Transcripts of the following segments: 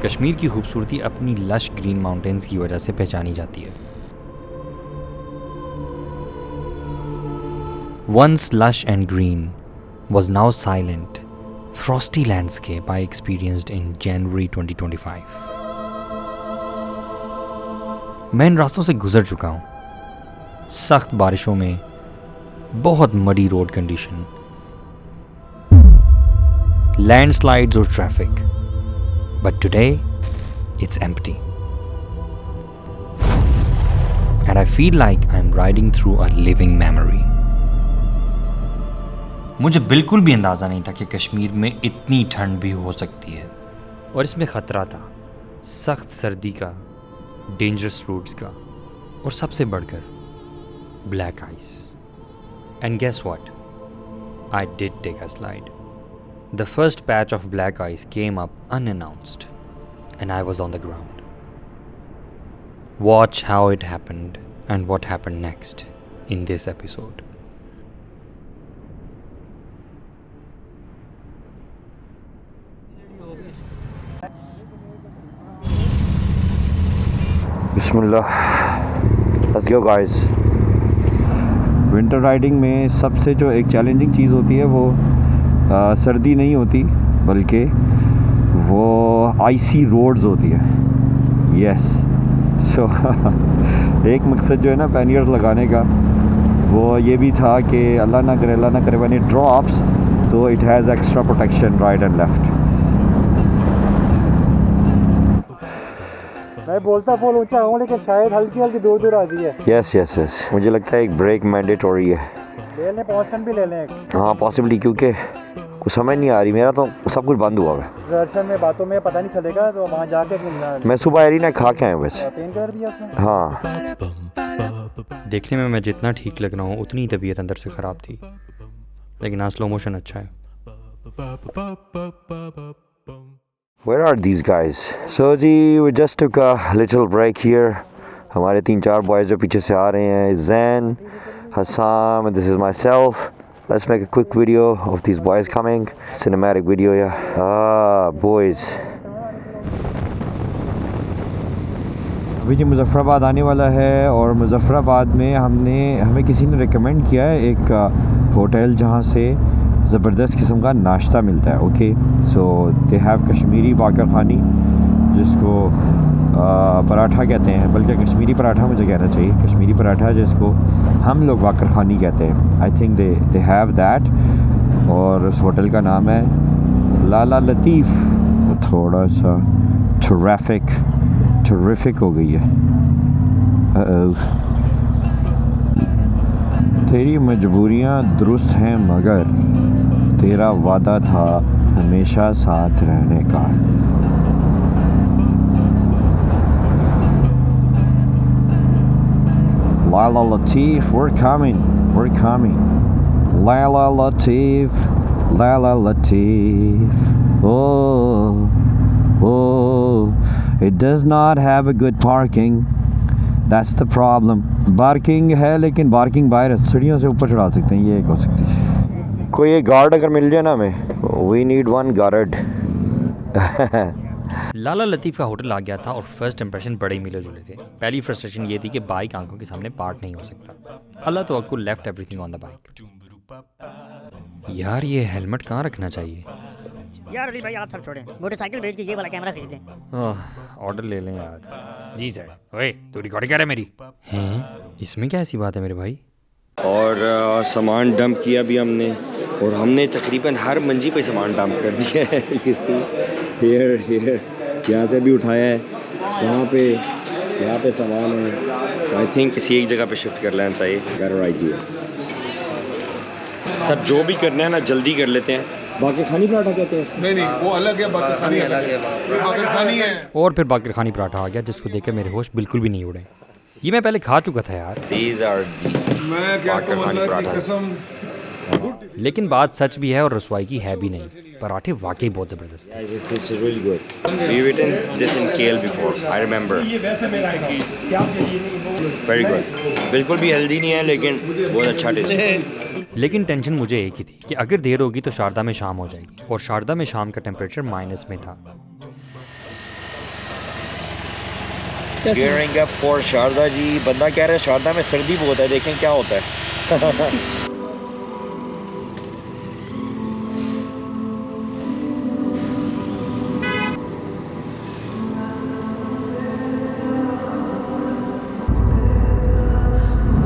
कश्मीर की खूबसूरती अपनी लश ग्रीन माउंटेन्स की वजह से पहचानी जाती है। Once lush and green was now silent, frosty landscape I experienced in January 2025. मैं इन रास्तों से गुजर चुका हूँ, सख्त बारिशों में, बहुत मडी रोड कंडीशन, लैंडस्लाइड्स और traffic, but today it's empty. And I feel like I'm riding through a living memory. मुझे बिल्कुल भी अंदाज़ा नहीं था कि कश्मीर में इतनी ठंड भी हो सकती है और इसमें ख़तरा था, सख्त सर्दी का, डेंजरस रूट्स का और सबसे बढ़कर black ice. And guess what, I did take a slide. The first patch of black ice came up unannounced and I was on the ground. Watch how it happened and what happened next in this episode. बिस्मिल्लाह, let's go guys. Winter riding में सबसे जो एक challenging चीज़ होती है वो सर्दी नहीं होती, बल्कि वो आइसी रोड्स होती है। यस, सो एक मकसद जो है ना पैनियर्स लगाने का, वो ये भी था कि अल्लाह ना करे व्हेन इट ड्रॉप्स तो it has extra protection right and left. मैं बोलता फुल ऊंचा हूँ लेकिन शायद हल्की हल्की दूर दूर आती है। यस, मुझे लगता है एक ब्रेक मैंडेटरी है। ले लें, 5 टन भी ले लें। हाँ पॉसिबली, क्योंकि कुछ समझ नहीं आ रही, मेरा तो सब कुछ बंद हुआ है। दर्शन में बातों में पता नहीं चलेगा, तो वहाँ जाके मैं सुबह एरिना खा के आया हूँ वैसे। पेन किलर भी है उसमें। हाँ, देखने में मैं जितना ठीक लग रहा हूँ उतनी तबीयत अंदर से ख़राब थी, लेकिन हाँ स्लो मोशन अच्छा है। Where are these guys? So ji, we just took a little break here. हमारे 3-4 boys जो पीछे से आ रहे हैं, Zain, Hassam, and this is myself. Let's make a quick video of these boys coming. Cinematic video, yeah. Boys. अभी जी मुज़फ़्फ़राबाद आने वाला है और मुज़फ़्फ़राबाद में हमें किसी ने रिकमेंड किया है एक होटल जहाँ से ज़बरदस्त किस्म का नाश्ता मिलता है। Okay, so they have Kashmiri bakarkhani, जिसको पराठा कहते हैं, बल्कि कश्मीरी पराठा मुझे कहना चाहिए, कश्मीरी पराठा जिसको हम लोग बाकर खानी कहते हैं। I think they have that, और उस होटल का नाम है लाला लतीफ़। थोड़ा सा टर्रिफिक हो गई है। तेरी मजबूरियाँ दुरुस्त हैं मगर तेरा वादा था हमेशा साथ रहने का। Lala Latif, we're coming. Lala Latif. Oh, it does not have a good parking. That's the problem. Barking है लेकिन बार्किंग बाहर है, सीढ़ियों से ऊपर चढ़ा सकते हैं, ये एक हो सकती है। कोई एक गार्ड अगर मिल जाए ना हमें, वी नीड 1 गार्ड। लाला लतीफ़ का होटल आ गया था और फर्स्ट इंप्रेशन बड़े ही मिले जुले थे। पहली फ्रस्ट्रेशन ये थी कि बाइक आंखों के सामने पार्क नहीं हो सकता। अल्लाह तो आपको left everything on the bike. यार ये हेलमेट कहाँ रखना चाहिए यार? अली भाई आप सब छोड़ें, मोटरसाइकिल भेज के ये वाला कैमरा खरीद लें। ऑर्डर ले लें यार। जी सर। ओए तू रिकॉर्डिंग कर रहा है मेरी? हैं, इसमें क्या ऐसी बात है मेरे भाई? और सामान डंप किया भी हमने, और हमने तकरीबन हर मंजी पे सामान डंप कर दिया है। किसी हेयर यहाँ से भी उठाया है, यहाँ पे सामान है। आई थिंक किसी एक जगह पे शिफ्ट कर लेना चाहिए। Better idea. सर जो भी करना है ना जल्दी कर लेते हैं। बाकर खानी पराठा कहते हैं इसको? नहीं, वो अलग है, बाकर खानी अलग है। बाकर खानी है। और फिर बाकर खानी पराठा आ गया, जिसको देख के मेरे होश बिल्कुल भी नहीं उड़े। ये मैं पहले खा चुका था यार। These are मैं क्या तो अल्लाह की कसम। लेकिन बात सच भी है और रसवाई की है भी नहीं। पराठे वाकई बहुत ज़बरदस्त थे। This is really good. We've eaten this in KL before. I remember. Very good. बिल्कुल भी हेल्दी नहीं है लेकिन बहुत अच्छा टेस्ट है। लेकिन टेंशन मुझे एक ही थी कि अगर देर होगी तो शारदा में शाम हो जाएगी, और शारदा में शाम का टेम्परेचर माइनस में था। Gearing up for Sharda ji. बंदा कह रहा है शारदा में सर्दी बहुत है, देखें क्या होता है।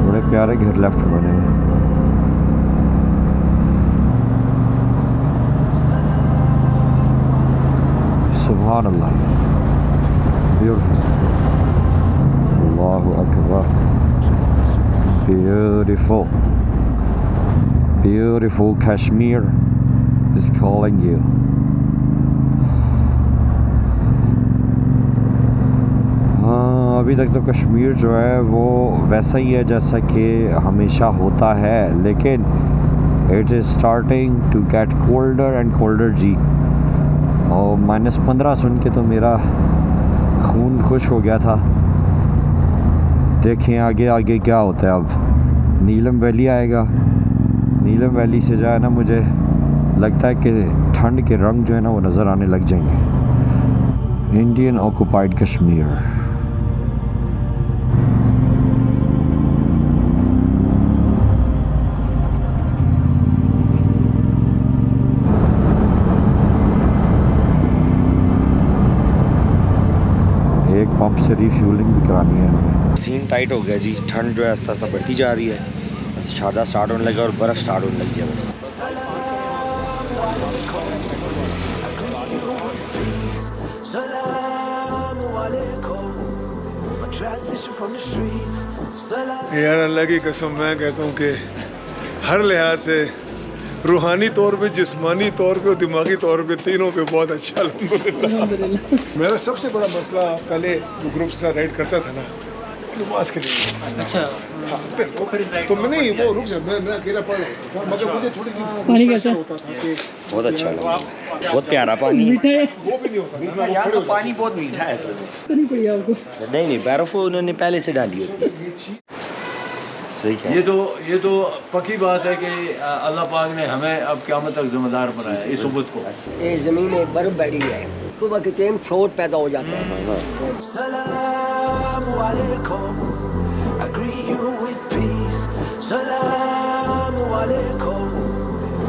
बड़े प्यारे घर लेफ्ट बने हैं। सुभान अल्लाह, ब्यूटीफुल, अल्लाहु Akbar, beautiful, beautiful Kashmir is calling you. हाँ, अभी तक तो कश्मीर जो है वो वैसा ही है जैसा कि हमेशा होता है, लेकिन it is starting to get colder and colder जी। और -15 सुन के तो मेरा खून खुश हो गया था। देखें आगे आगे क्या होता है। अब नीलम वैली आएगा, नीलम वैली से जो है ना मुझे लगता है कि ठंड के रंग जो है ना वो नज़र आने लग जाएंगे। Indian occupied Kashmir. एक पंप से रिफ्यूलिंग भी करानी है हमें। सीन टाइट हो गया जी, ठंड जो है आस्ता आस्ता बढ़ती जा रही है। बस शारदा स्टार्ट होने लगा और बर्फ़ स्टार्ट होने लगी है बस। यार अल्लाह की कसम मैं कहता हूँ कि हर लिहाज से रूहानी तौर पे, जिस्मानी तौर पे और दिमागी तौर पे, तीनों पे बहुत अच्छा अल्हम्दुलिल्लाह। मेरा सबसे बड़ा मसला पहले जो ग्रुप से राइड करता था ना, नमाज के लिए। अच्छा हाँ, तो मैं नहीं वो रुक जा, मैं अकेला पढ़ रहा था, मगर मुझे थोड़ी सी पानी कैसा होता था कि बहुत अच्छा लगा, बहुत प्यारा पानी मीठा है। वो भी नहीं होता यहाँ का पानी, बहुत मीठा है। तो नहीं पड़ी आपको? नहीं बर्फ उन्होंने पहले से डाली होती। ये तो पक्की बात है कि अल्लाह पाक ने हमें अब क़यामत तक जिम्मेदार बनाया इस उम्मत को। ये ज़मीन में बर्फ बैठी है, सुबह के टाइम शोर पैदा हो जाता है। सलाम वालेकुम, I greet you with peace. Salam alaikum,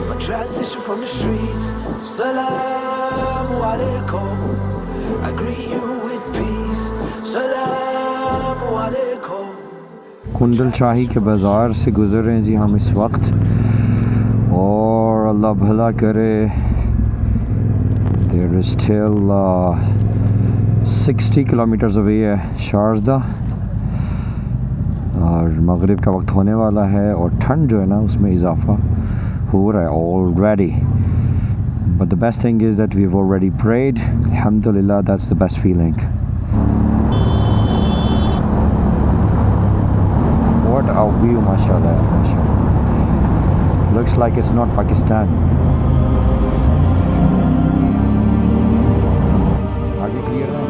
my transition from the streets. Salam alaikum, I greet you with peace. Salam alaikum. कुंडल शाही के बाज़ार से गुज़र रहे हैं जी हम इस वक्त, और अल्लाह भला करे। There is still 60 kilometres away है शारदा, और मगरिब का वक्त होने वाला है और ठंड जो है ना उसमें इजाफा हो रहा है already. But the best thing is that we have already prayed, अल्हम्दुलिल्लाह, that's the best feeling. What a view, mashallah, mashallah. Looks like it's not Pakistan. Are you clear now?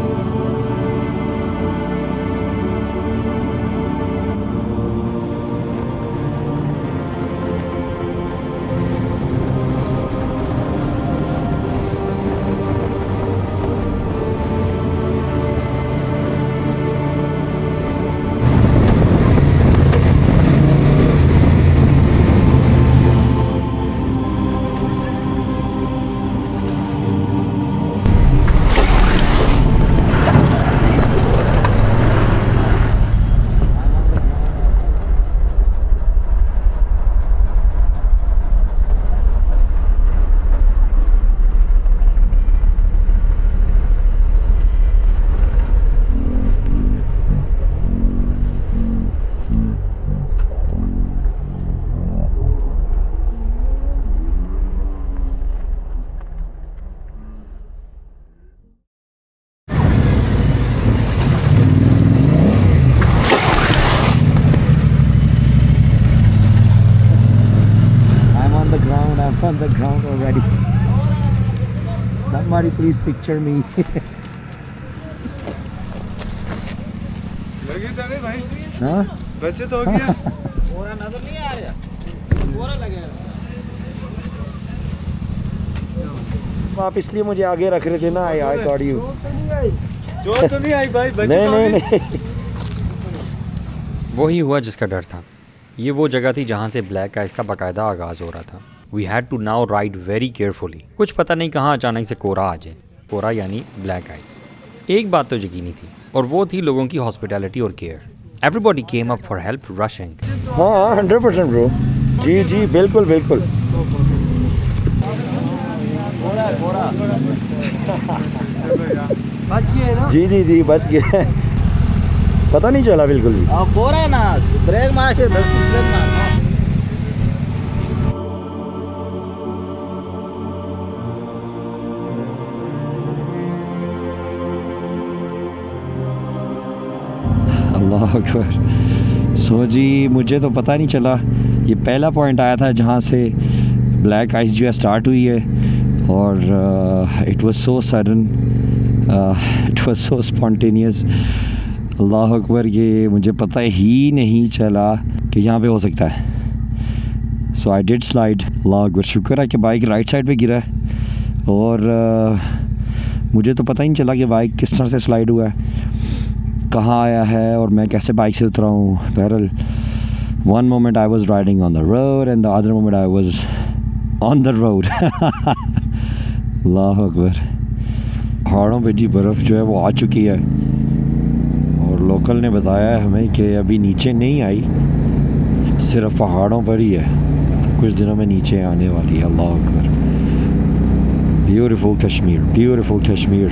On the ground already. Somebody please picture me. लगी तो नहीं भाई? हाँ? बच्चे तो हो गया। पूरा नजर नहीं आ रहा, पूरा लगेगा। आप इसलिए मुझे आगे रख रहे थे ना, I thought you चोट तो नहीं आई भाई, बचे नहीं तो नहीं नहीं। नहीं। वही हुआ जिसका डर था। ये वो जगह थी जहाँ से ब्लैक आइस का बाकायदा आगाज़ हो रहा था। We had to now ride very carefully. कुछ पता नहीं कहाँ अचानक से कोहरा आ जाए। कोहरा यानी ब्लैक आइस। एक बात तो यकीनी थी और वो थी लोगों की हॉस्पिटैलिटी और care. Everybody came up for help rushing. हाँ 100% ब्रो। जी जी बिल्कुल बिल्कुल। बच गए ना। जी जी जी बच गया। पता नहीं चला बिल्कुल भी। कोरा है ना, ब्रेक मार के 10 स्लिप मारना। अल्लाह अकबर। सो जी मुझे तो पता नहीं चला। ये पहला पॉइंट आया था जहाँ से ब्लैक आइस जो है स्टार्ट हुई है और it was so sudden, it was so spontaneous. अल्लाह अकबर, ये मुझे पता ही नहीं चला कि यहाँ पे हो सकता है। सो आई डिड स्लाइड। अल्लाह अकबर, शुक्र है कि बाइक राइट साइड पे गिरा है और मुझे तो पता ही नहीं चला कि बाइक किस तरह से स्लाइड हुआ है, कहाँ आया है और मैं कैसे बाइक से उतरा हूँ। बहरहाल one moment I was riding on the road and the other moment I was on the road. अल्लाह अकबर। पहाड़ों पे जी बर्फ़ जो है वो आ चुकी है और लोकल ने बताया है हमें कि अभी नीचे नहीं आई, सिर्फ पहाड़ों पर ही है, तो कुछ दिनों में नीचे आने वाली है। अल्लाह अकबर। Beautiful Kashmir, beautiful Kashmir.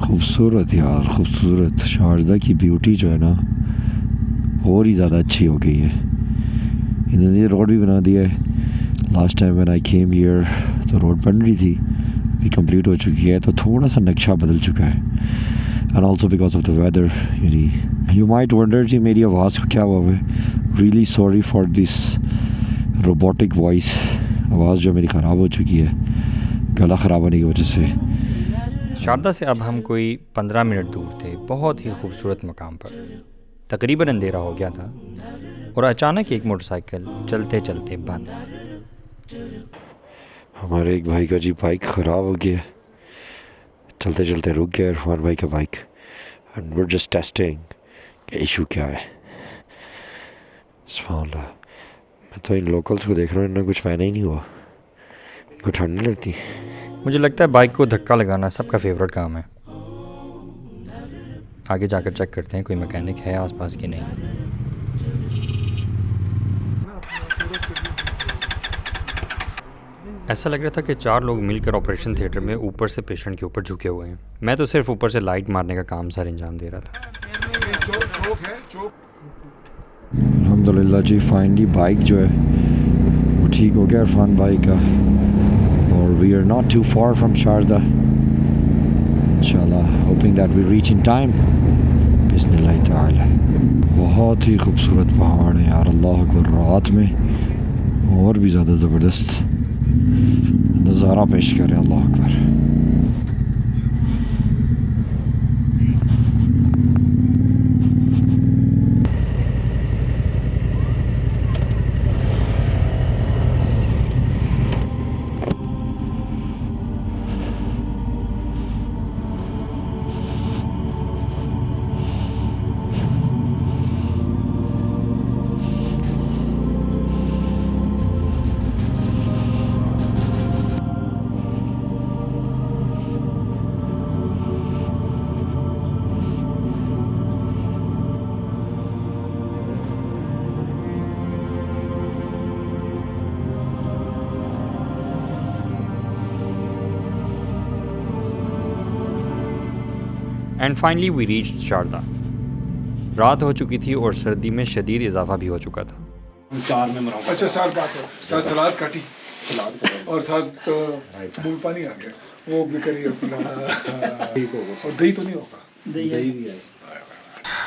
खूबसूरत यार, खूबसूरत। शारजा की ब्यूटी जो है ना और ही ज़्यादा अच्छी हो गई है। इन्होंने ये रोड भी बना दिया है। Last time when I came here तो रोड बन रही थी, अभी कंप्लीट हो चुकी है, तो थोड़ा सा नक्शा बदल चुका है। And also because of the weather. You might wonder जी मेरी आवाज़ को क्या हुआ है। Really sorry for this robotic voice. आवाज़ जो मेरी ख़राब हो चुकी है गला ख़राब होने की वजह से। शारदा से अब हम कोई 15 मिनट दूर थे, बहुत ही खूबसूरत मकाम पर। तकरीबन अंधेरा हो गया था और अचानक एक मोटरसाइकिल चलते चलते बंद। हमारे एक भाई का जी बाइक ख़राब हो गया, चलते चलते रुक गया इरफान भाई का bike. And we are just testing कि इशू क्या है। सुभान अल्लाह। मैं तो इन लोकल्स को देख रहा हूँ, इन्हें कुछ पहना ही नहीं हुआ, इनको ठंड नहीं लगती। मुझे लगता है बाइक को धक्का लगाना सबका फेवरेट काम है। आगे जाकर चेक करते हैं कोई मैकेनिक है आसपास कि नहीं। ऐसा लग रहा था कि 4 लोग मिलकर ऑपरेशन थिएटर में ऊपर से पेशेंट के ऊपर झुके हुए हैं। मैं तो सिर्फ ऊपर से लाइट मारने का काम सर अंजाम दे रहा था। अल्हम्दुलिल्लाह जी, फाइनली बाइक जो है वो ठीक हो गया इरफान भाई का और we are not too far from Sharda. इंशाल्लाह hoping that we reach in time बिस्मिल्लाह ताला। बहुत ही खूबसूरत पहाड़ है यार। अल्लाह अकबर। रात में और भी ज़्यादा ज़बरदस्त नज़ारा पेश करें। अल्लाह अकबर। And finally we reached Sharda. रात हो चुकी थी और सर्दी में शदीद इजाफा भी हो चुका था। अच्छा साथ बात है, साथ सलाद काटी और साथ मूल पानी आ गया, वो भी करिए अपना। और दही तो नहीं होगा? दही भी है।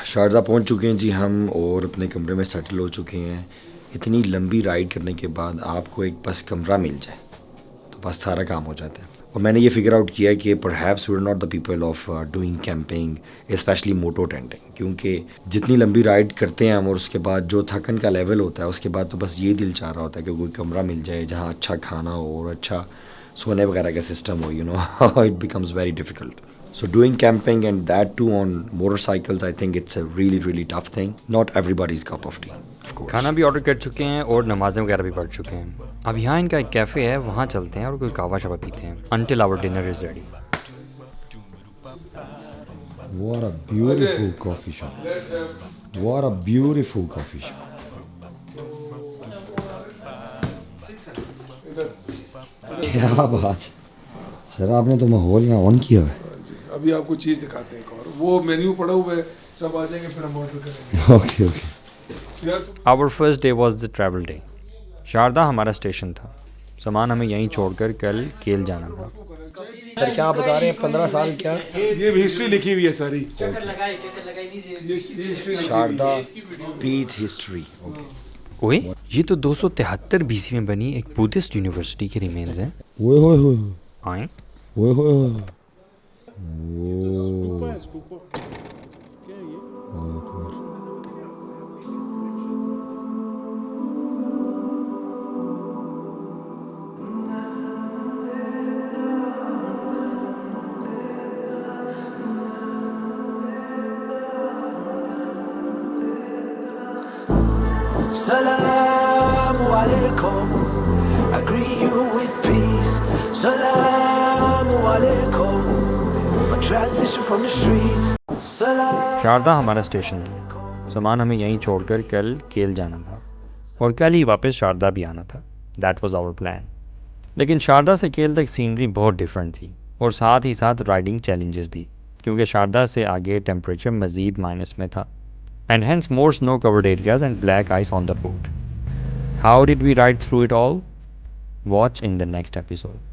शारजा पहुंच चुके हैं जी हम और अपने कमरे में सेटल हो चुके हैं। इतनी लंबी राइड करने के बाद आपको एक बस कमरा मिल जाए तो बस सारा काम हो जाता है। और मैंने ये फिगर आउट किया कि perhaps we are not the people of doing camping specially moto tenting, क्योंकि जितनी लंबी राइड करते हैं हम और उसके बाद जो थकन का लेवल होता है उसके बाद तो बस ये दिल चाह रहा होता है कि कोई कमरा मिल जाए जहाँ अच्छा खाना हो और अच्छा सोने वगैरह का सिस्टम हो। You know it becomes very difficult. So doing camping and that too on motorcycles, I think it's a really, really tough thing. Not everybody's cup of tea, of course. खाना भी ऑर्डर कर चुके हैं और नमाज़ें वगैरह भी पढ़ चुके हैं। अब यहाँ इनका एक कैफ़े है, वहाँ चलते हैं और कोई कहवा शवा पीते हैं until our dinner is ready. What a beautiful coffee shop. What a beautiful coffee shop. क्या बात, सर आपने तो माहौल यहाँ ऑन किया है। अभी आपको चीज़ दिखाते हैं एक और, वो मेन्यू पड़ा हुआ है, सब आ जाएंगे फिर हम ऑर्डर करेंगे। Okay okay. यार Our first day was the travel day. Sharda हमारा स्टेशन था। सामान हमें यहीं छोड़कर कल केल जाना था। सर क्या बता रहे हैं, 15 साल क्या? ये हिस्ट्री लिखी हुई है सारी। शारदा पीथ हिस्ट्री। ओए, ये तो 273 BC में बनी एक बुद्धिस्ट यूनिवर्सिटी के रिमेन्स हैं। ओए होए होए आए ओए होए होए। Salamu alaikum. I greet you with peace. Salamu alaikum. My transition from the streets. Salam. Sharda हमारा स्टेशन था। सामान हमें यहीं छोड़कर कल केल जाना था और कल ही वापस शारदा भी आना था। That was our plan. लेकिन शारदा से केल तक सीनरी बहुत डिफरेंट थी और साथ ही साथ राइडिंग चैलेंजेस भी, क्योंकि शारदा से आगे टेम्परेचर मज़ीद माइनस में था and hence more snow-covered areas and black ice on the road. How did we ride through it all? Watch in the next episode.